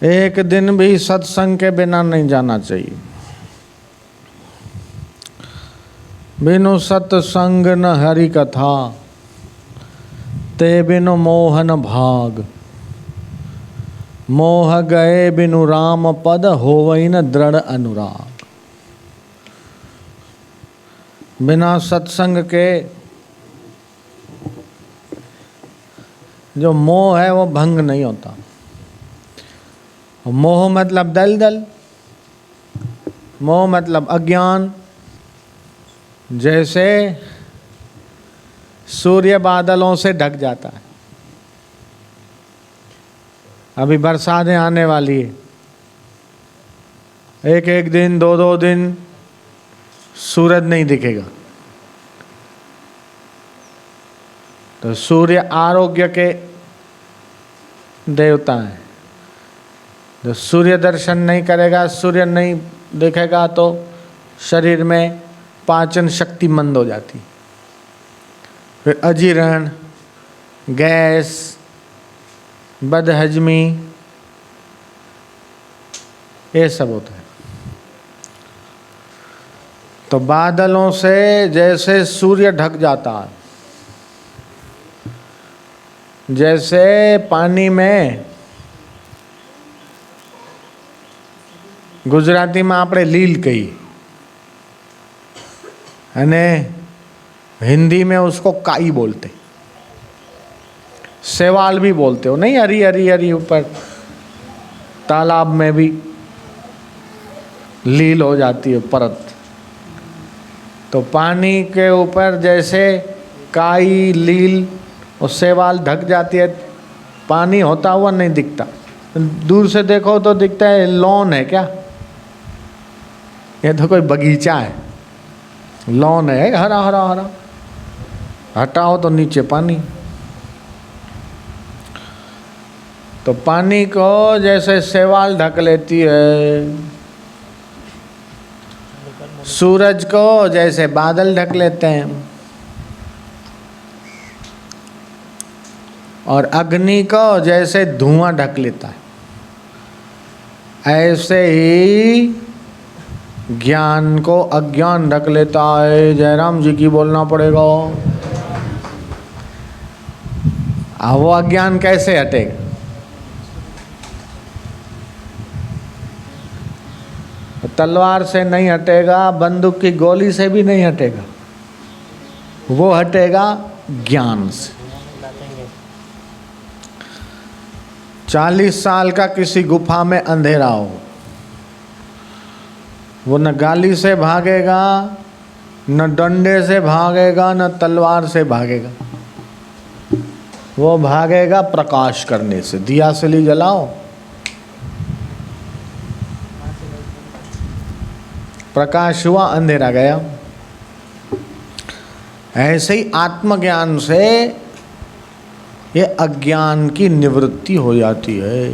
एक दिन भी सत्संग के बिना नहीं जाना चाहिए। बिनु सत्संग न हरि कथा, ते बिनु मोहन भाग। मोह गए बिनु राम पद, होवई न दृढ़ अनुराग। बिना सत्संग के जो मोह है वो भंग नहीं होता। मोह मतलब दलदल, मोह मतलब अज्ञान। जैसे सूर्य बादलों से ढक जाता है। अभी बरसातें आने वाली है, एक एक दिन दो दो दिन सूरज नहीं दिखेगा। तो सूर्य आरोग्य के देवता हैं। जो सूर्य दर्शन नहीं करेगा, सूर्य नहीं दिखेगा तो शरीर में पाचन शक्ति मंद हो जाती, फिर अजीर्ण, गैस, बदहजमी, ये सब होता है। तो बादलों से जैसे सूर्य ढक जाता है, जैसे पानी में, गुजराती में આપણે લીલ કહીએ અને हिंदी में उसको काई बोलते, सेवाल भी बोलते हो नहीं, हरी हरी हरी ऊपर तालाब में भी लील हो जाती है परत। तो पानी के ऊपर जैसे काई, लील और सेवाल ढक जाती है, पानी होता हुआ नहीं दिखता। दूर से देखो तो दिखता है लॉन है क्या, ये तो कोई बगीचा है। लॉन है हरा हरा हरा, हटाओ तो नीचे पानी। तो पानी को जैसे सेवाल ढक लेती है, सूरज को जैसे बादल ढक लेते हैं, और अग्नि को जैसे धुआं ढक लेता है, ऐसे ही ज्ञान को अज्ञान ढक लेता है। जयराम जी की बोलना पड़ेगा। वो अज्ञान कैसे हटेगा? तलवार से नहीं हटेगा, बंदूक की गोली से भी नहीं हटेगा, वो हटेगा ज्ञान से। 40 साल का किसी गुफा में अंधेरा हो, वो न गाली से भागेगा, न डंडे से भागेगा, न तलवार से भागेगा, वो भागेगा प्रकाश करने से। दिया सली जलाओ, प्रकाश हुआ, अंधेरा गया। ऐसे ही आत्मज्ञान से ये अज्ञान की निवृत्ति हो जाती है।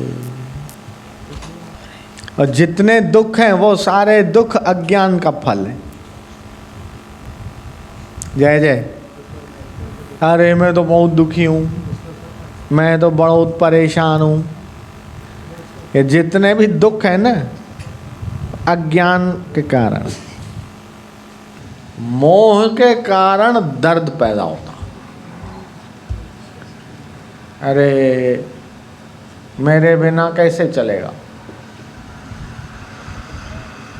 और जितने दुख हैं वो सारे दुख अज्ञान का फल है। जय जय। अरे मैं तो बहुत दुखी हूँ, मैं तो बहुत परेशान हूँ। ये जितने भी दुख है ना, अज्ञान के कारण, मोह के कारण दर्द पैदा होता। अरे मेरे बिना कैसे चलेगा,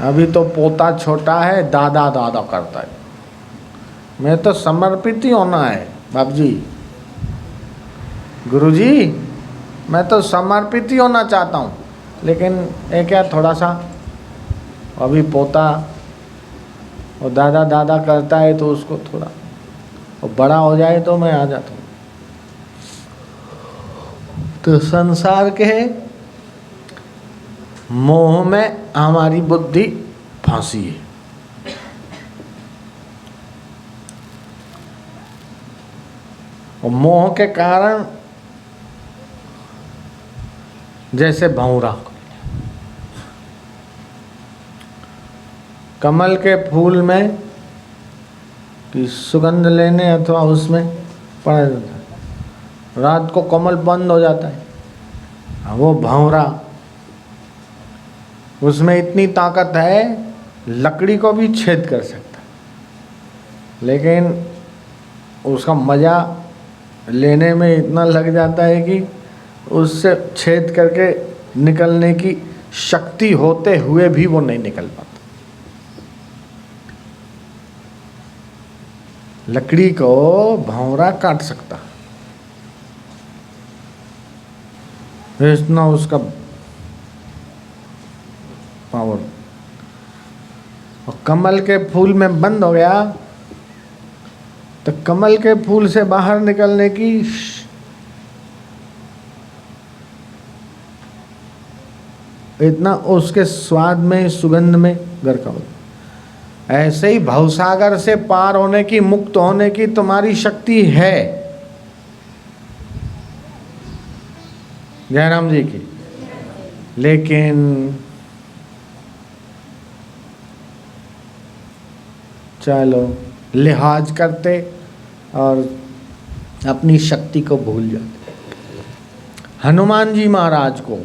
अभी तो पोता छोटा है, दादा दादा करता है, मैं तो समर्पित ही होना है। बाप जी, गुरुजी, मैं तो समर्पित ही होना चाहता हूँ, लेकिन ये क्या, थोड़ा सा अभी पोता और दादा दादा करता है तो उसको थोड़ा, और बड़ा हो जाए तो मैं आ जाता हूँ। तो संसार के मोह में हमारी बुद्धि फांसी है। और मोह के कारण जैसे भंवरा, कमल के फूल में की सुगंध लेने अथवा उसमें पड़ा जाता है, रात को कमल बंद हो जाता है, वो भंवरा उसमें इतनी ताकत है, लकड़ी को भी छेद कर सकता है, लेकिन उसका मज़ा लेने में इतना लग जाता है कि उससे छेद करके निकलने की शक्ति होते हुए भी वो नहीं निकल पाता। लकड़ी को भंवरा काट सकता, इतना उसका पावर। और कमल के फूल में बंद हो गया तो कमल के फूल से बाहर निकलने की इतना उसके स्वाद में, सुगंध में गरका हो। ऐसे ही भवसागर से पार होने की, मुक्त होने की तुम्हारी शक्ति है जयराम जी की, लेकिन चलो लिहाज करते और अपनी शक्ति को भूल जाते। हनुमान जी महाराज को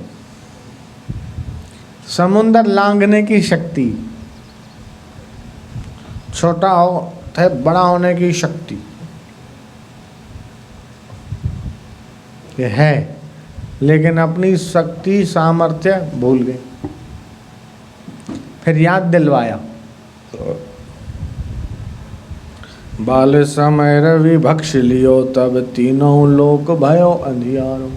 समुंदर लांघने की शक्ति, छोटा हो थे बड़ा होने की शक्ति ये है, लेकिन अपनी शक्ति सामर्थ्य भूल गए। फिर याद दिलवाया, बाल समय रवि भक्ष लियो, तब तीनों लोक भयो अंधियारो।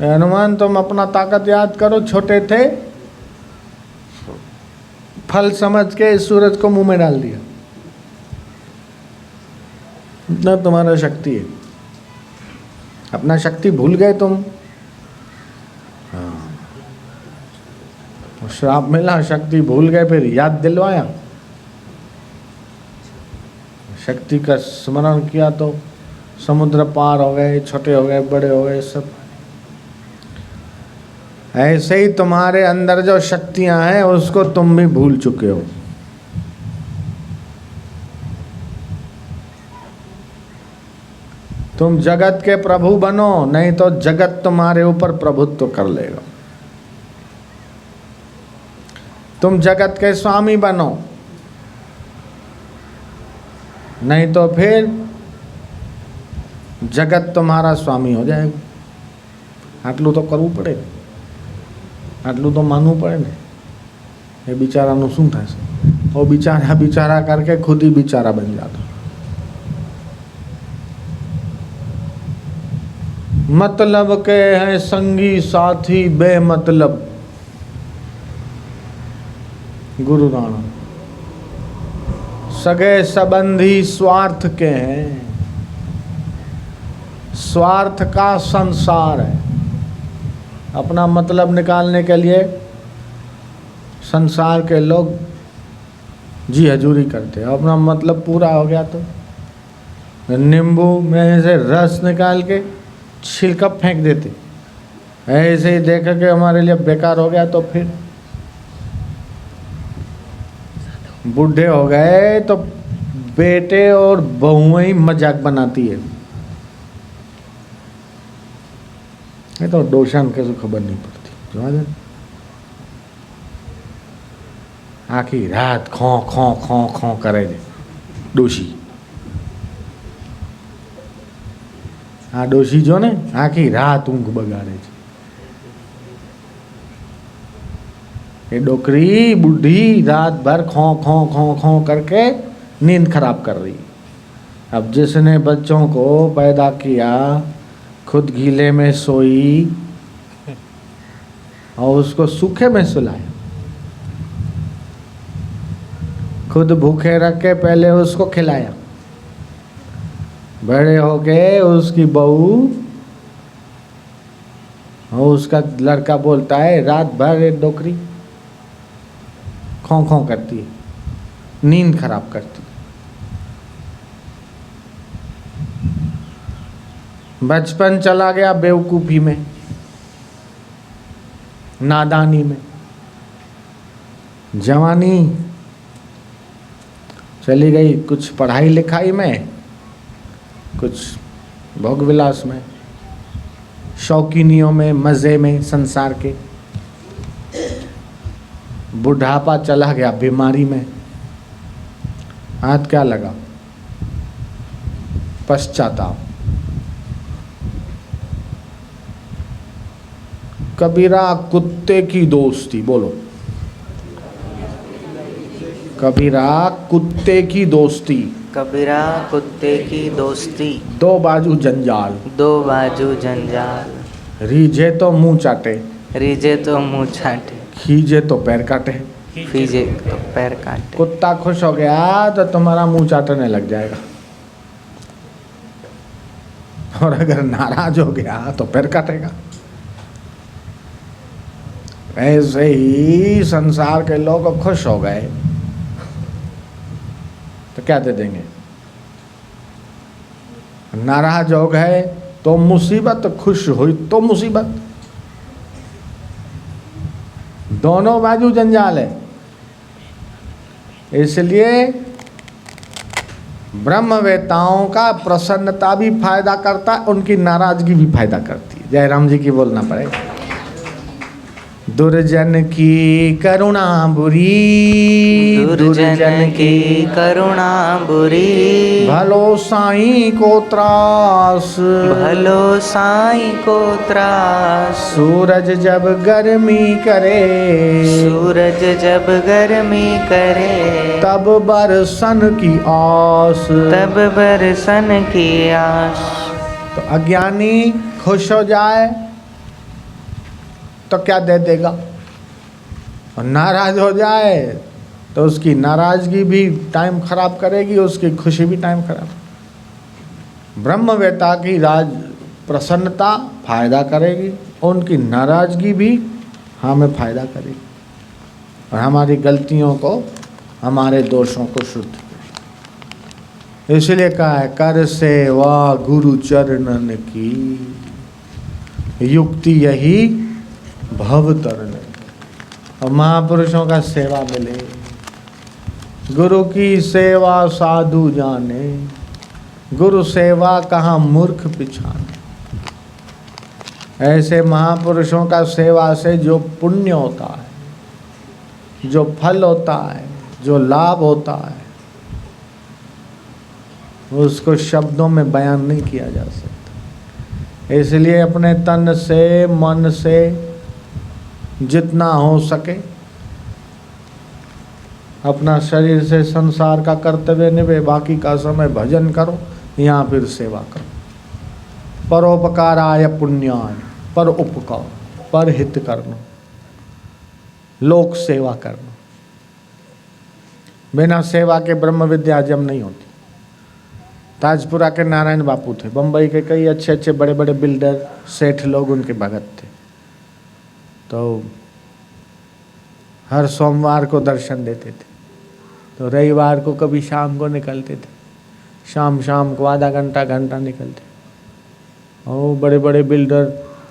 हनुमान तुम अपना ताकत याद करो, छोटे थे, फल समझ के सूरज को मुंह में डाल दिया, इतना तुम्हारा शक्ति है। अपना शक्ति भूल गए तुम। हाँ, श्राप मिला, शक्ति भूल गए, फिर याद दिलवाया, शक्ति का स्मरण किया तो समुद्र पार हो गए, छोटे हो गए, बड़े हो गए सब। ऐसे ही तुम्हारे अंदर जो शक्तियां हैं उसको तुम भी भूल चुके हो। तुम जगत के प्रभु बनो, नहीं तो जगत तुम्हारे ऊपर प्रभुत्व कर लेगा। तुम जगत के स्वामी बनो, नहीं तो फिर जगत तुम्हारा स्वामी हो जाएगा। आटलू तो करવું પડે, आटलू तो मानવું પડે ને। એ બિચારાનું શું થશે? वो बिचारा बिचारा करके खुद ही बिचारा बन जाता। मतलब के हैं संगी साथी बेमतलब, गुरु नानक। सगे संबंधी स्वार्थ के हैं, स्वार्थ का संसार है। अपना मतलब निकालने के लिए संसार के लोग जी हजूरी करते हैं। अपना मतलब पूरा हो गया तो नींबू में से रस निकाल के छिलका फेंक देते। ऐसे ही देख के हमारे लिए बेकार हो गया तो फिर बूढ़े हो गए तो बेटे और बहुएं ही मजाक बनाती है। ये तो डोशान कैसे खबर नहीं पड़ती। जो आखी रात खो खो खो खो करे डोशी। आ डोशी जो ने आखी रात ऊँघ बगाड़े। ये डोकरी बुढ़ी रात भर खो खो खो खो करके नींद खराब कर रही। अब जिसने बच्चों को पैदा किया, खुद गीले में सोई और उसको सूखे में सुलाया, खुद भूखे रख के पहले उसको खिलाया, बड़े हो गए उसकी बहू और उसका लड़का बोलता है रात भर एक डोकरी खो खो करती है, नींद खराब करती। बचपन चला गया बेवकूफ़ी में, नादानी में। जवानी चली गई कुछ पढ़ाई लिखाई में, कुछ भोग विलास में, शौकीनियों में, मज़े में संसार के। बुढ़ापा चला गया, बीमारी में हाथ क्या लगा? पश्चाताप। कबीरा कुत्ते की दोस्ती, बोलो। कबीरा कुत्ते की दोस्ती, कबीरा कुत्ते की दोस्ती, दो बाजू जंजाल, दो बाजू जंजाल, रीझे तो मुंह चाटे, रीझे तो मुंह चाटे, खींचे तो पैर काटे। खींचे तो पैर काटे। कुत्ता खुश हो गया तो तुम्हारा मुंह चाटने लग जाएगा, और अगर नाराज हो गया तो पैर काटेगा। ऐसे ही संसार के लोग खुश हो गए तो क्या दे देंगे, नाराज हो गए तो मुसीबत, खुश हुई तो मुसीबत, दोनों बाजू जंजाल है। इसलिए ब्रह्मवेताओं का प्रसन्नता भी फायदा करता है, उनकी नाराजगी भी फायदा करती है। जय राम जी की बोलना पड़ेगा। दुर्जन की करुणा बुरी, दुर्जन की करुणा बुरी, भलो साईं को त्रास, भलो साईं को त्रास, सूरज जब गर्मी करे, सूरज जब गर्मी करे, तब बरसन की आस, तब बरसन की आस। तो अज्ञानी खुश हो जाए तो क्या दे देगा, और नाराज हो जाए तो उसकी नाराजगी भी टाइम खराब करेगी, उसकी खुशी भी टाइम खराब। ब्रह्मवेता की राज प्रसन्नता फायदा करेगी, उनकी नाराजगी भी हमें फायदा करेगी, और हमारी गलतियों को, हमारे दोषों को शुद्ध करेगी। इसलिए कहा है, कर सेवा गुरु चरणन की, युक्ति यही भव तरण। और महापुरुषों का सेवा मिले, गुरु की सेवा साधु जाने, गुरु सेवा कहाँ मूर्ख पिछाने। ऐसे महापुरुषों का सेवा से जो पुण्य होता है, जो फल होता है, जो लाभ होता है, उसको शब्दों में बयान नहीं किया जा सकता। इसलिए अपने तन से, मन से जितना हो सके अपना शरीर से संसार का कर्तव्य निभे, बाकी का समय भजन करो या फिर सेवा करो। परोपकाराय पुण्याय, पर उपकार, पर हित करना, लोक सेवा करना। बिना सेवा के ब्रह्म विद्या हजम नहीं होती। ताजपुरा के नारायण बापू थे, बम्बई के कई अच्छे अच्छे बड़े बड़े बिल्डर, सेठ लोग उनके भगत थे। तो हर सोमवार को दर्शन देते थे, तो रविवार को कभी शाम को निकलते थे, शाम को आधा घंटा निकलते। और बड़े बड़े बिल्डर,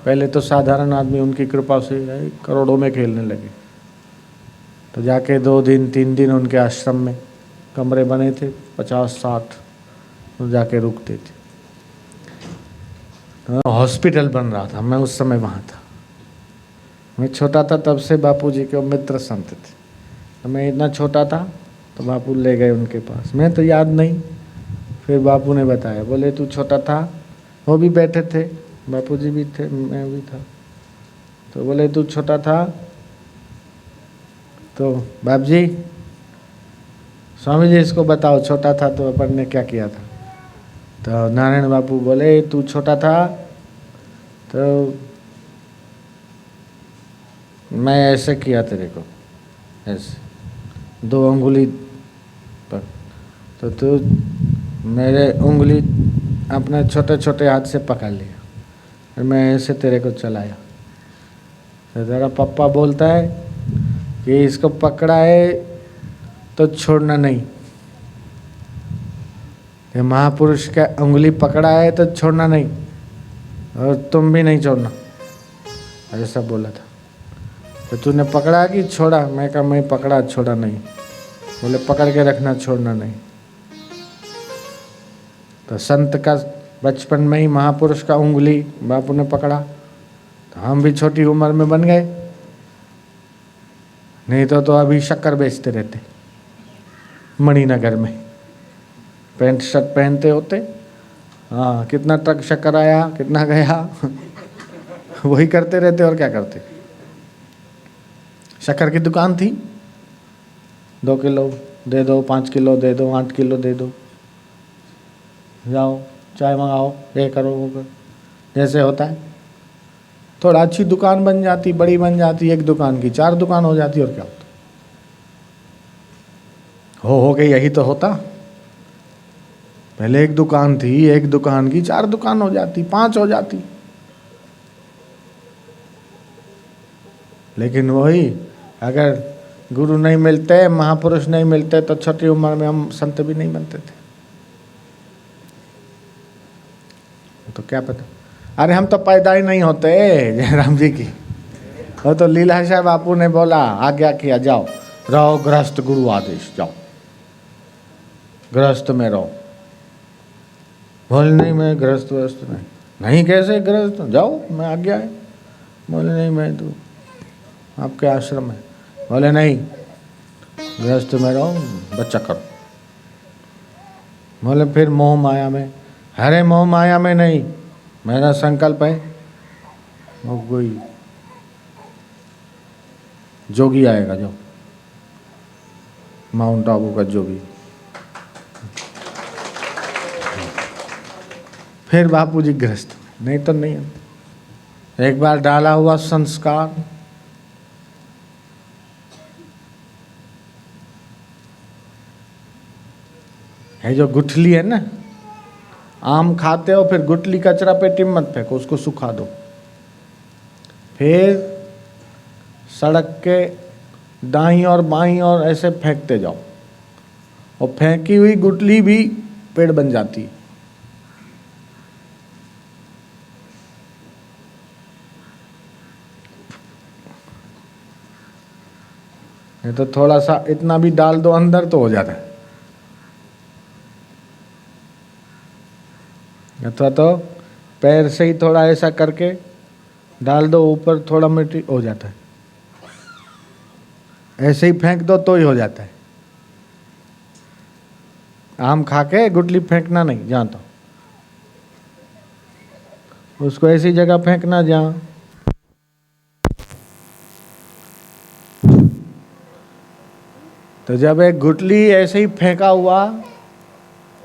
पहले तो साधारण आदमी, उनकी कृपा से करोड़ों में खेलने लगे। तो जाके 2 दिन 3 दिन उनके आश्रम में कमरे बने थे 50-60, तो जाके रुकते थे। तो हॉस्पिटल बन रहा था, मैं उस समय वहाँ था। मैं छोटा था तब से बापूजी के मित्र संत थे। तो मैं इतना छोटा था तो बापू ले गए उनके पास, मैं तो याद नहीं। फिर बापू ने बताया, बोले तू छोटा था, वो भी बैठे थे, बापूजी भी थे, मैं भी था। तो बोले तू छोटा था तो बाप जी, स्वामी जी इसको बताओ, छोटा था तो अपन ने क्या किया था। तो नारायण बापू बोले तू छोटा था तो मैं ऐसे किया तेरे को, ऐसे 2 उंगली पर, तो तू मेरे उंगली अपने छोटे छोटे हाथ से पकड़ लिया और मैं ऐसे तेरे को चलाया। तो तेरा पप्पा बोलता है कि इसको पकड़ा है तो छोड़ना नहीं, ये महापुरुष का उंगली पकड़ा है तो छोड़ना नहीं, और तुम भी नहीं छोड़ना, ऐसा बोला था। तो तूने पकड़ा कि छोड़ा? मैं कहा मैं पकड़ा, छोड़ा नहीं। बोले पकड़ के रखना, छोड़ना नहीं। तो संत का बचपन में ही महापुरुष का उंगली बापू ने पकड़ा, तो हम भी छोटी उम्र में बन गए, नहीं तो अभी शक्कर बेचते रहते मणिनगर में, पैंट शर्ट पहनते होते, हाँ कितना ट्रक शक्कर आया कितना गया वही करते रहते और क्या करते। शक्कर की दुकान थी, 2 किलो दे दो, 5 किलो दे दो, 8 किलो दे दो, जाओ चाय मंगाओ, ये करो वो करो, जैसे होता है। थोड़ा अच्छी दुकान बन जाती, बड़ी बन जाती, एक दुकान की 4 दुकान हो जाती, और क्या होता। हो के यही तो होता। पहले एक दुकान थी, एक दुकान की 4 दुकान हो जाती, 5 हो जाती। लेकिन वही अगर गुरु नहीं मिलते, महापुरुष नहीं मिलते, तो छोटी उम्र में हम संत भी नहीं बनते थे। तो क्या पता, अरे हम तो पैदा ही नहीं होते जयराम जी की। वो तो लीलाशाह बापू ने बोला, आज्ञा किया, जाओ रहो गृहस्थ, गुरु आदेश, जाओ गृहस्थ में रहो। बोले नहीं मैं गृहस्थ व्यस्त नहीं। नहीं कैसे गृहस्थ, जाओ मैं आज्ञा है। बोले नहीं मैं तो आपके आश्रम है। बोले नहीं गृहस्थ में रहो, बच्चा करो। बोले फिर मोह माया में, अरे मोह माया में नहीं, मेरा संकल्प है वो कोई जोगी आएगा, जो माउंट आबू का जोगी। फिर बापूजी गृहस्थ, नहीं तो नहीं। एक बार डाला हुआ संस्कार, है जो गुठली है ना, आम खाते हो फिर गुठली कचरा पेटी में मत फेंको, उसको सुखा दो। फिर सड़क के दाईं और बाईं और ऐसे फेंकते जाओ, और फेंकी हुई गुठली भी पेड़ बन जाती। ये तो थोड़ा सा इतना भी डाल दो अंदर तो हो जाता है। अथवा तो पैर से ही थोड़ा ऐसा करके डाल दो ऊपर, थोड़ा मिट्टी हो जाता है। ऐसे ही फेंक दो तो ही हो जाता है। आम खा के गुठली फेंकना नहीं, जहाँ तो उसको ऐसी जगह फेंकना जहाँ तो जब एक गुठली ऐसे ही फेंका हुआ,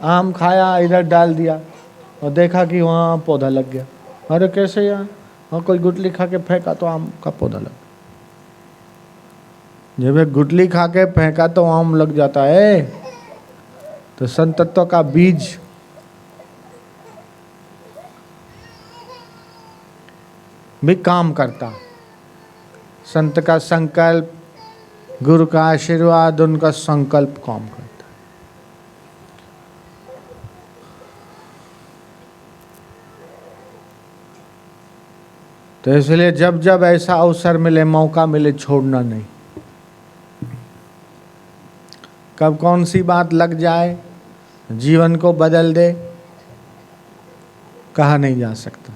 आम खाया, इधर डाल दिया और देखा कि वहाँ पौधा लग गया। अरे कैसे यार, वहाँ कोई गुठली खा के फेंका तो आम का पौधा लग गया। जब एक गुठली खा के फेंका तो आम लग जाता है। तो संत तत्व का बीज भी काम करता। संत का संकल्प, गुरु का आशीर्वाद, उनका संकल्प काम करता। तो इसलिए जब जब ऐसा अवसर मिले, मौका मिले, छोड़ना नहीं। कब कौन सी बात लग जाए, जीवन को बदल दे, कहा नहीं जा सकता।